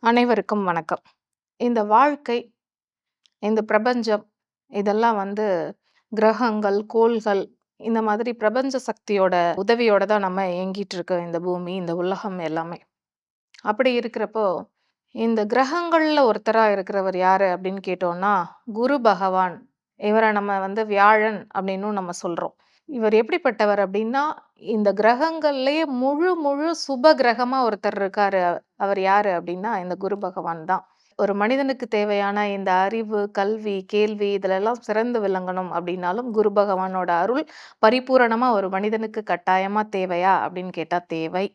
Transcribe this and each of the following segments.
அனைவருக்கும் வணக்கம். இந்த வாழ்க்கை, இந்த பிரபஞ்சம் இதெல்லாம் கிரகங்கள், கோள்கள் இந்த மாதிரி பிரபஞ்ச சக்தியோட உதவியோட தான் நம்ம இயங்கிட்டு இருக்கோம். இந்த பூமி, இந்த உலகம் எல்லாமே. அப்படி இருக்கிறப்போ, இந்த கிரகங்கள்ல ஒருத்தரா இருக்கிறவர் யாரு அப்படின்னு கேட்டோம்னா, குரு பகவான். இவர நம்ம வியாழன் அப்படின்னும் நம்ம சொல்றோம். இவர் எப்படிப்பட்டவர் அப்படின்னா, இந்த கிரகங்கள்லயே முழு முழு சுப கிரகமா ஒருத்தர் இருக்காரு. அவர் யாரு அப்படின்னா, இந்த குரு பகவான் தான். ஒரு மனிதனுக்கு தேவையான இந்த அறிவு, கல்வி, கேள்வி இதுலெல்லாம் சிறந்து விளங்கணும் அப்படின்னாலும், குரு பகவானோட அருள் பரிபூரணமா ஒரு மனிதனுக்கு கட்டாயமா தேவையா அப்படின்னு கேட்டா தேவை.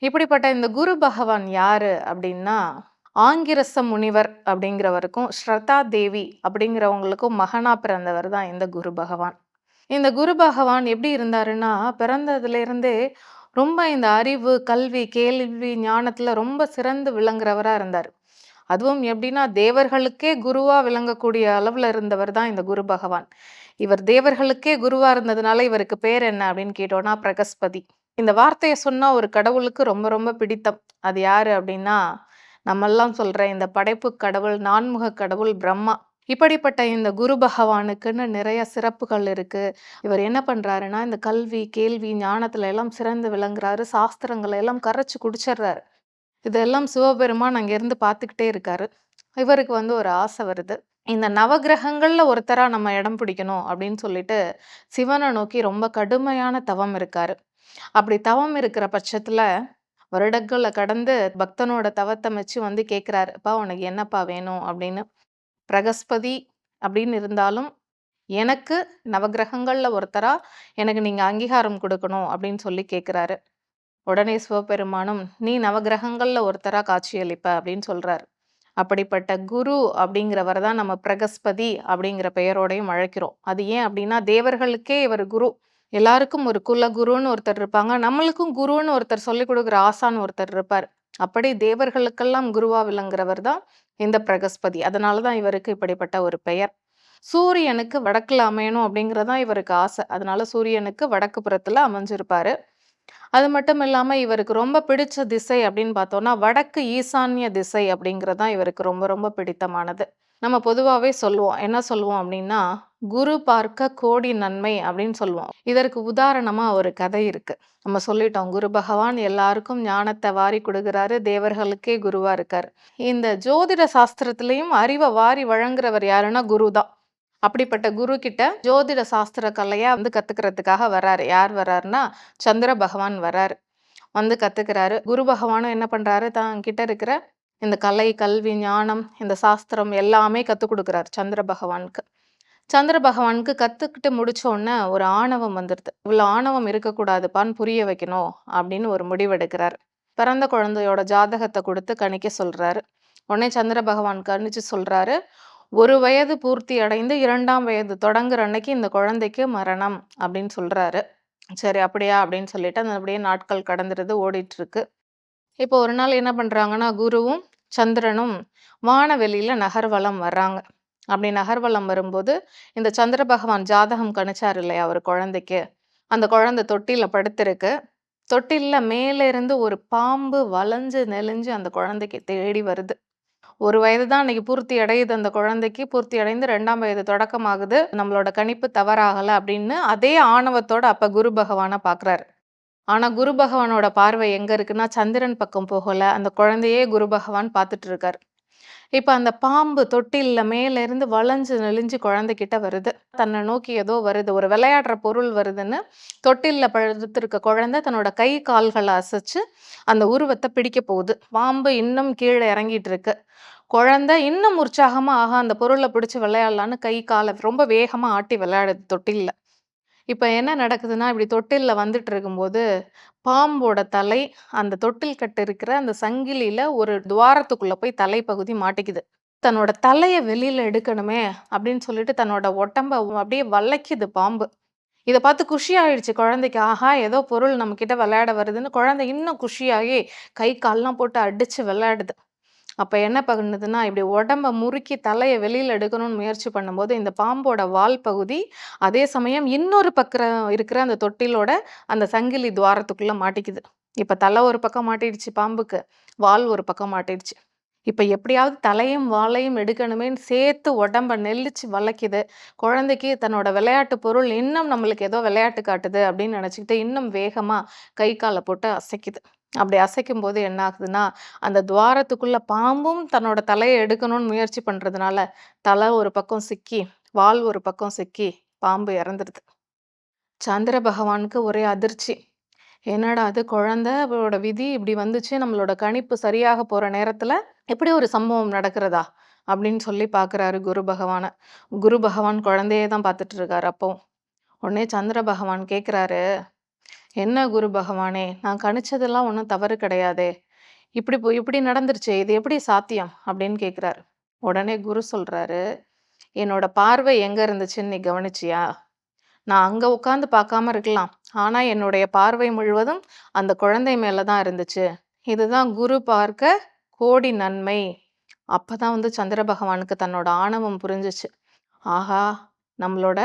இப்படிப்பட்ட இந்த குரு பகவான் யாரு அப்படின்னா, ஆங்கிரச முனிவர் அப்படிங்கிறவருக்கும், ஸ்ரதா தேவி அப்படிங்கிறவங்களுக்கும் மகனா பிறந்தவர் தான் இந்த குரு பகவான். இந்த குரு பகவான் எப்படி இருந்தாருன்னா, பிறந்ததிலிருந்தே ரொம்ப இந்த அறிவு, கல்வி, கேள்வி, ஞானத்துல ரொம்ப சிறந்து விளங்குறவரா இருந்தாரு. அதுவும் எப்படின்னா, தேவர்களுக்கே குருவா விளங்கக்கூடிய அளவுல இருந்தவர் தான் இந்த குரு பகவான். இவர் தேவர்களுக்கே குருவா இருந்ததுனால இவருக்கு பேர் என்ன அப்படின்னு கேட்டோம்னா, பிரகஸ்பதி. இந்த வார்த்தைய சொன்னா ஒரு கடவுளுக்கு ரொம்ப ரொம்ப பிடித்தம். அது யாரு அப்படின்னா, நம்மெல்லாம் சொல்ற இந்த படைப்பு கடவுள், நான்முக கடவுள் பிரம்மா. இப்படிப்பட்ட இந்த குரு பகவானுக்குன்னு நிறைய சிறப்புகள் இருக்கு. இவர் என்ன பண்றாருன்னா, இந்த கல்வி, கேள்வி, ஞானத்துல எல்லாம் சிறந்து விளங்குறாரு. சாஸ்திரங்கள எல்லாம் கரைச்சு குடிச்சிடுறாரு. இதெல்லாம் சிவபெருமான் அங்கேருந்து பார்த்துக்கிட்டே இருக்காரு. இவருக்கு ஒரு ஆசை வருது. இந்த நவக்கிரகங்கள்ல ஒருத்தரா நம்ம இடம் பிடிக்கணும் அப்படின்னு சொல்லிட்டு, சிவன நோக்கி ரொம்ப கடுமையான தவம் இருக்காரு. அப்படி தவம் இருக்கிற பட்சத்துல, வருடங்கள கடந்து பக்தனோட தவத்த மெச்சு கேட்கிறாரு. "அப்பா உனக்கு என்னப்பா வேணும்?" அப்படின்னு. பிரகஸ்பதி அப்படின்னு இருந்தாலும், எனக்கு நவக்கிரகங்கள்ல ஒருத்தரா எனக்கு நீங்க அங்கீகாரம் குடுக்கணும் அப்படின்னு சொல்லி கேட்கிறாரு. உடனே சிவபெருமானும், "நீ நவக்கிரகங்கள்ல ஒருத்தரா காட்சியளிப்ப" அப்படின்னு சொல்றாரு. அப்படிப்பட்ட குரு அப்படிங்கிறவர் தான் நம்ம பிரகஸ்பதி அப்படிங்கிற பெயரோடையும் அழைக்கிறோம். அது ஏன் அப்படின்னா, தேவர்களுக்கே இவர் குரு. எல்லாருக்கும் ஒரு குல குருன்னு ஒருத்தர் இருப்பாங்க. நம்மளுக்கும் குருன்னு ஒருத்தர் சொல்லிக் குடுக்குற ஆசான் ஒருத்தர் இருப்பார். அப்படி தேவர்களுக்கெல்லாம் குருவா விளங்குறவர் தான் இந்த பிரகஸ்பதி. அதனால தான் இவருக்கு இப்படிப்பட்ட ஒரு பெயர். சூரியனுக்கு வடக்குல அமையணும் அப்படிங்கிறது தான் இவருக்கு ஆசை. அதனால சூரியனுக்கு வடக்கு புறத்துல அமைஞ்சிருப்பாரு. அது மட்டும் இல்லாம இவருக்கு ரொம்ப பிடிச்ச திசை அப்படின்னு பார்த்தோம்னா, வடக்கு ஈசான்ய திசை அப்படிங்கிறது தான் இவருக்கு ரொம்ப ரொம்ப பிடித்தமானது. நம்ம பொதுவாவே சொல்லுவோம். என்ன சொல்லுவோம் அப்படின்னா, "குரு பார்க்க கோடி நன்மை" அப்படின்னு சொல்லுவோம். இதற்கு உதாரணமா ஒரு கதை இருக்கு. நம்ம சொல்லிட்டோம், குரு பகவான் எல்லாருக்கும் ஞானத்த வாரி குடுக்குறாரு. தேவர்களுக்கே குருவா இருக்காரு. இந்த ஜோதிட சாஸ்திரத்திலயும் அறிவ வாரி வழங்குறவர் யாருன்னா குரு தான். அப்படிப்பட்ட குரு கிட்ட ஜோதிட சாஸ்திர கலைய கத்துக்கிறதுக்காக வர்றாரு. யார் வர்றாருன்னா, சந்திர பகவான் வர்றாரு. கத்துக்கிறாரு. குரு பகவானும் என்ன பண்றாரு, தான் கிட்ட இருக்கிற இந்த கலை, கல்வி, ஞானம், இந்த சாஸ்திரம் எல்லாமே கத்துக் குடுக்குறாரு சந்திர பகவானுக்கு. சந்திர பகவானுக்கு கத்துக்கிட்டு முடிச்ச உடனே ஒரு ஆணவம் வந்துருது. இவ்வளோ ஆணவம் இருக்கக்கூடாதுப்பான்னு புரிய வைக்கணும் அப்படின்னு ஒரு முடிவெடுக்கிறாரு. பிறந்த குழந்தையோட ஜாதகத்த குடுத்து கணிக்க சொல்றாரு. உடனே சந்திர பகவான் கணிச்சு சொல்றாரு, "1 வயது பூர்த்தி அடைந்து 2ஆம் வயது தொடங்குற அன்னைக்கு இந்த குழந்தைக்கு மரணம்" அப்படின்னு சொல்றாரு. சரி அப்படியா அப்படின்னு சொல்லிட்டு அது அப்படியே நாட்கள் கடந்துருது, ஓடிட்டுருக்கு. இப்போ ஒரு நாள் என்ன பண்றாங்கன்னா, குருவும், சந்திரனும் வானவெளியில நகர்வலம் வர்றாங்க. அப்படி நகர்வலம் வரும்போது, இந்த சந்திர பகவான் ஜாதகம் கணிச்சாரு இல்லையா ஒரு குழந்தைக்கு, அந்த குழந்தை தொட்டில்ல படுத்திருக்கு. தொட்டில்ல மேல இருந்து ஒரு பாம்பு வளைஞ்சு நெளிஞ்சு அந்த குழந்தைக்கு தேடி வருது. 1 வயது தான் அன்னைக்கு பூர்த்தி அடையுது அந்த குழந்தைக்கு. பூர்த்தி அடைந்து 2ஆம் வயது தொடக்கமாகுது. நம்மளோட கணிப்பு தவறாகல அப்படின்னு அதே ஆணவத்தோட அப்ப குரு பகவான பார்க்குறாரு. ஆனா குரு பகவானோட பார்வை எங்க இருக்குன்னா, சந்திரன் பக்கம் போகல. அந்த குழந்தையே குரு பகவான் பார்த்துட்டு இருக்காரு. இப்ப அந்த பாம்பு தொட்டில்ல மேல இருந்து வளைஞ்சு நெளிஞ்சு குழந்தைகிட்ட வருது. தன்னை நோக்கி ஏதோ வருது. ஒரு விளையாடுற பொருள் வருதுன்னு தொட்டில்ல படுத்திருக்க குழந்தை தன்னோட கை, கால்கள அசைச்சு அந்த உருவத்த பிடிக்க போகுது. பாம்பு இன்னும் கீழ இறங்கிட்டு இருக்கு. குழந்தை இன்னும் உற்சாகமா, ஆஹா! அந்த பொருள பிடிச்சு விளையாடலான்னு கை, கால ரொம்ப வேகமா ஆட்டி விளையாடுது தொட்டில்ல. இப்ப என்ன நடக்குதுன்னா, இப்படி தொட்டில்ல வந்துட்டு இருக்கும்போது, பாம்போட தலை அந்த தொட்டில் கட்டு இருக்கிற அந்த சங்கிலியில ஒரு துவாரத்துக்குள்ள போய் தலைப்பகுதி மாட்டிக்குது. தன்னோட தலைய வெளியில எடுக்கணுமே அப்படின்னு சொல்லிட்டு தன்னோட உடம்ப அப்படியே வளைக்குது பாம்பு. இத பார்த்து குஷி ஆயிடுச்சு குழந்தைக்கு. ஆஹா! ஏதோ பொருள் நம்மகிட்ட விளையாட வருதுன்னு குழந்தை இன்னும் குஷியாகி கை, கால்லாம் போட்டு அடிச்சு விளையாடுது. அப்ப என்ன பண்ணுதுன்னா, இப்படி உடம்ப முறுக்கி தலைய வெளியில எடுக்கணும்னு முயற்சி பண்ணும்போது, இந்த பாம்போட வால் பகுதி, அதே சமயம் இன்னொரு பக்கம் இருக்கிற அந்த தொட்டிலோட அந்த சங்கிலி துவாரத்துக்குள்ள மாட்டிக்குது. இப்ப தலை ஒரு பக்கம் மாட்டிடுச்சு பாம்புக்கு, வால் ஒரு பக்கம் மாட்டிடுச்சு. இப்ப எப்படியாவது தலையும், வாலையும் எடுக்கணுமேன்னு சேர்த்து உடம்ப நெளிச்சு வளைக்குது. குழந்தைக்கு தன்னோட விளையாட்டு பொருள் இன்னும் நம்மளுக்கு ஏதோ விளையாட்டு காட்டுது அப்படின்னு நினைச்சுக்கிட்டு, இன்னும் வேகமா கை கால போட்டு அசைக்குது. அப்படி அசைக்கும்போது என்ன ஆகுதுன்னா, அந்த துவாரத்துக்குள்ள பாம்பும் தன்னோட தலைய எடுக்கணும்னு முயற்சி பண்றதுனால, தலை ஒரு பக்கம் சிக்கி, வால் ஒரு பக்கம் சிக்கி, பாம்பு இறந்துருது. சந்திர பகவானுக்கு ஒரே அதிர்ச்சி. என்னடா அது குழந்தையோட விதி இப்படி வந்துச்சு, நம்மளோட கணிப்பு சரியாக போற நேரத்துல இப்படி ஒரு சம்பவம் நடக்கிறதா? அப்படின்னு சொல்லி பார்க்குறாரு குரு பகவான. குரு பகவான் குழந்தையே தான் பார்த்துட்டு இருக்காரு அப்பவும். உடனே சந்திர பகவான் கேட்குறாரு, "என்ன குரு பகவானே, நான் கணிச்சதெல்லாம் ஒண்ணும் தவறு கிடையாதே. இப்படி நடந்துருச்சே, இது எப்படி சாத்தியம்?" அப்படின்னு கேட்குறாரு. உடனே குரு சொல்றாரு, "என்னோட பார்வை எங்க இருந்துச்சுன்னு நீ கவனிச்சியா? நான் அங்க உட்கார்ந்து பார்க்காம இருக்கலாம். ஆனா என்னுடைய பார்வை முழுவதும் அந்த குழந்தை மேல தான் இருந்துச்சு. இதுதான் குரு பார்க்க கோடி நன்மை." அப்பதான் சந்திர பகவானுக்கு தன்னோட ஆணவம் புரிஞ்சுச்சு. ஆஹா! நம்மளோட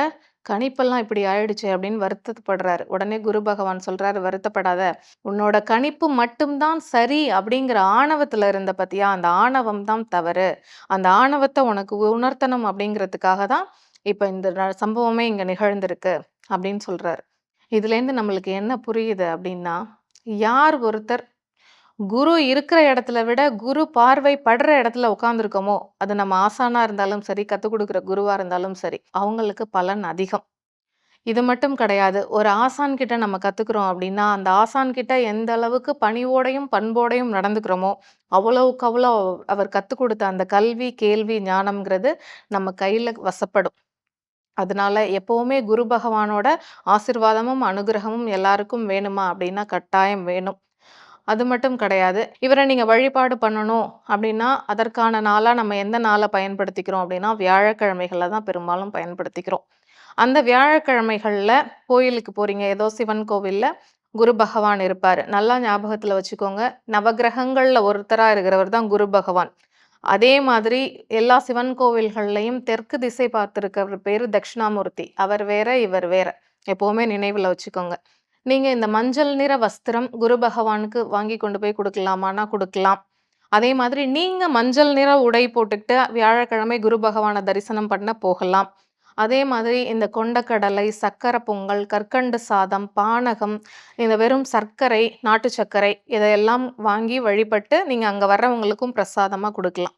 கணிப்பெல்லாம் இப்படி ஆயிடுச்சே அப்படின்னு வருத்தப்படுறாரு. உடனே குரு பகவான் சொல்றாரு, "வருத்தப்படாத. உன்னோட கணிப்பு மட்டும் தான் சரி அப்படிங்கிற ஆணவத்துல இருந்த பாத்தியா? அந்த ஆணவம் தான் தவறு. அந்த ஆணவத்த உனக்கு உணர்த்தணும் அப்படிங்கிறதுக்காக தான் இப்ப இந்த சம்பவமே இங்க நிகழ்ந்திருக்கு." அப்படின்னு சொல்றாரு. இதுலேருந்து நம்மளுக்கு என்ன புரியுது அப்படின்னா, யார் ஒருத்தர் குரு இருக்கிற இடத்துல விட, குரு பார்வை படுற இடத்துல உட்கார்ந்துருக்கோமோ, அது நம்ம ஆசானா இருந்தாலும் சரி, கத்துக் குடுக்குற குருவா இருந்தாலும் சரி, அவங்களுக்கு பலன் அதிகம். இது மட்டும் கிடையாது. ஒரு ஆசான் கிட்ட நம்ம கத்துக்கிறோம் அப்படின்னா, அந்த ஆசான் கிட்ட எந்த அளவுக்கு பணிவோடையும், பண்போடையும் நடந்துக்கிறோமோ, அவ்வளவுக்கு அவ்வளோ அவர் கத்துக் குடுத்த அந்த கல்வி, கேள்வி, ஞானம்ங்கிறது நம்ம கையில வசப்படும். அதனால எப்பவுமே குரு பகவானோட ஆசிர்வாதமும், அனுகிரகமும் எல்லாருக்கும் வேணுமா அப்படின்னா, கட்டாயம் வேணும். அது மட்டும் கிடையாது. இவர நீங்க வழிபாடு பண்ணணும் அப்படின்னா, அதற்கான நாளா நம்ம எந்த நாள பயன்படுத்திக்கிறோம் அப்படின்னா, வியாழக்கிழமைகள்ல தான் பெரும்பாலும் பயன்படுத்திக்கிறோம். அந்த வியாழக்கிழமைகள்ல கோயிலுக்கு போறீங்க. ஏதோ சிவன் கோவில்ல குரு பகவான் இருப்பாரு. நல்லா ஞாபகத்துல வச்சுக்கோங்க. நவக்கிரகங்கள்ல ஒருத்தரா இருக்கிறவர் தான் குரு பகவான். அதே மாதிரி எல்லா சிவன் கோவில்கள்லயும் தெற்கு திசை பார்த்திருக்கிறவர் பேரு தட்சிணாமூர்த்தி. அவர் வேற, இவர் வேற. எப்பவுமே நினைவுல வச்சுக்கோங்க. நீங்க இந்த மஞ்சள் நிற வஸ்திரம் குரு பகவானுக்கு வாங்கி கொண்டு போய் குடுக்கலாமான்னா குடுக்கலாம். அதே மாதிரி நீங்க மஞ்சள் நிற உடை போட்டுக்கிட்டு வியாழக்கிழமை குரு பகவான தரிசனம் பண்ண போகலாம். அதே மாதிரி இந்த கொண்டக்கடலை, சர்க்கரை பொங்கல், கற்கண்டு சாதம், பானகம், இந்த வெறும் சர்க்கரை, நாட்டு சர்க்கரை இதையெல்லாம் வாங்கி வழிபட்டு நீங்க அங்க வர்றவங்களுக்கும் பிரசாதமா குடுக்கலாம்.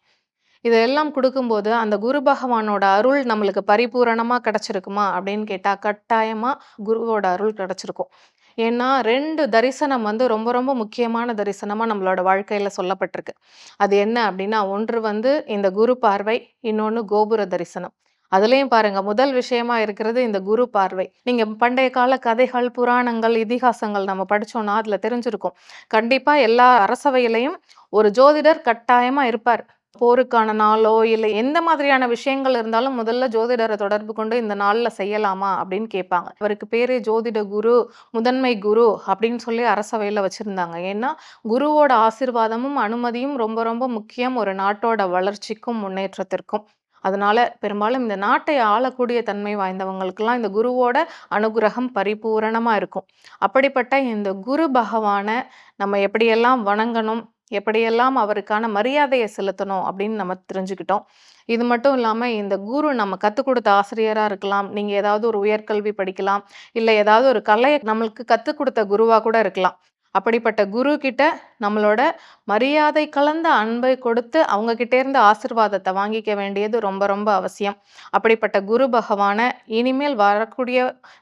இதெல்லாம் குடுக்கும்போது அந்த குரு பகவானோட அருள் நம்மளுக்கு பரிபூரணமா கிடைச்சிருக்குமா அப்படின்னு கேட்டா, கட்டாயமா குருவோட அருள் கிடைச்சிருக்கும். ஏன்னா 2 தரிசனம் ரொம்ப ரொம்ப முக்கியமான தரிசனமா நம்மளோட வாழ்க்கையில சொல்லப்பட்டிருக்கு. அது என்ன அப்படின்னா, ஒன்று இந்த குரு பார்வை, இன்னொன்னு கோபுர தரிசனம். அதுலயும் பாருங்க, முதல் விஷயமா இருக்கிறது இந்த குரு பார்வை. நீங்க பண்டைய கால கதைகள், புராணங்கள், இதிகாசங்கள் நம்ம படிச்சோம்னா அதுல தெரிஞ்சிருக்கும். கண்டிப்பா எல்லா அரசவையிலயும் ஒரு ஜோதிடர் கட்டாயமா இருப்பார். போருக்கான நாளோ, இல்ல எந்த மாதிரியான விஷயங்கள் இருந்தாலும் முதல்ல ஜோதிடர தொடர்பு கொண்டு இந்த நாள்ல செய்யலாமா அப்படின்னு கேட்பாங்க. அவருக்கு பேரே ஜோதிட குரு, முதன்மை குரு அப்படின்னு சொல்லி அரசவையில வச்சிருந்தாங்க. ஏன்னா, குருவோட ஆசீர்வாதமும், அனுமதியும் ரொம்ப ரொம்ப முக்கியம் ஒரு நாட்டோட வளர்ச்சிக்கும், முன்னேற்றத்திற்கும். அதனால பெரும்பாலும் இந்த நாட்டை ஆளக்கூடிய தன்மை வாய்ந்தவங்களுக்கெல்லாம் இந்த குருவோட அனுகிரகம் பரிபூரணமா இருக்கும். அப்படிப்பட்ட இந்த குரு பகவான நம்ம எப்படியெல்லாம் வணங்கணும், எப்படியெல்லாம் அவருக்கான மரியாதைய செலுத்தணும் அப்படின்னு நம்ம தெரிஞ்சுக்கிட்டோம். இது மட்டும் இல்லாம இந்த குரு நம்ம கத்துக் கொடுத்த ஆசிரியரா இருக்கலாம். நீங்க ஏதாவது ஒரு உயர்கல்வி படிக்கலாம். இல்ல ஏதாவது ஒரு கலைய நம்மளுக்கு கத்துக் கொடுத்த குருவா கூட இருக்கலாம். அப்படிப்பட்ட குரு கிட்ட நம்மளோட மரியாதை கலந்த அன்பை கொடுத்து அவங்க கிட்ட இருந்து ஆசிர்வாதத்தை வாங்கிக்க வேண்டியது ரொம்ப ரொம்ப அவசியம். அப்படிப்பட்ட குரு பகவான இனிமேல் வரக்கூடிய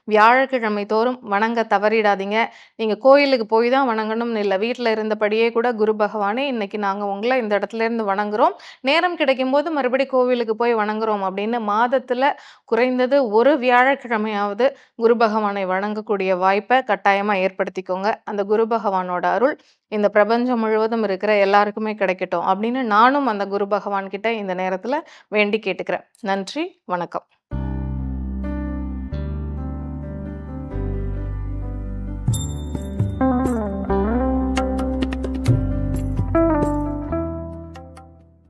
வியாழக்கிழமை தோறும் வணங்க தவறிடாதீங்க. நீங்க கோயிலுக்கு போய் தான் வணங்கணும்னு இல்ல. வீட்ல இருந்தபடியே கூட குரு பகவானே இன்னைக்கு நாங்க உங்கள இந்த இடத்துல இருந்து வணங்குறோம். நேரம் கிடைக்கும்போது மறுபடியும் கோவிலுக்கு போய் வணங்குறோம் அப்படின்னு மாதத்துல குறைந்தது ஒரு வியாழக்கிழமையாவது குரு பகவானை வணங்கக்கூடிய வாய்ப்பை கட்டாயமா ஏற்படுத்திக்கோங்க. அந்த குரு பகவானோட அருள் இந்த பிரபஞ்சம் முழுவதும் இருக்கிற எல்லாருக்குமே கிடைக்கட்டும் அப்படின்னு நானும் அந்த குரு பகவான் கிட்ட இந்த நேரத்துல வேண்டி கேட்டுக்கிறேன். நன்றி, வணக்கம்.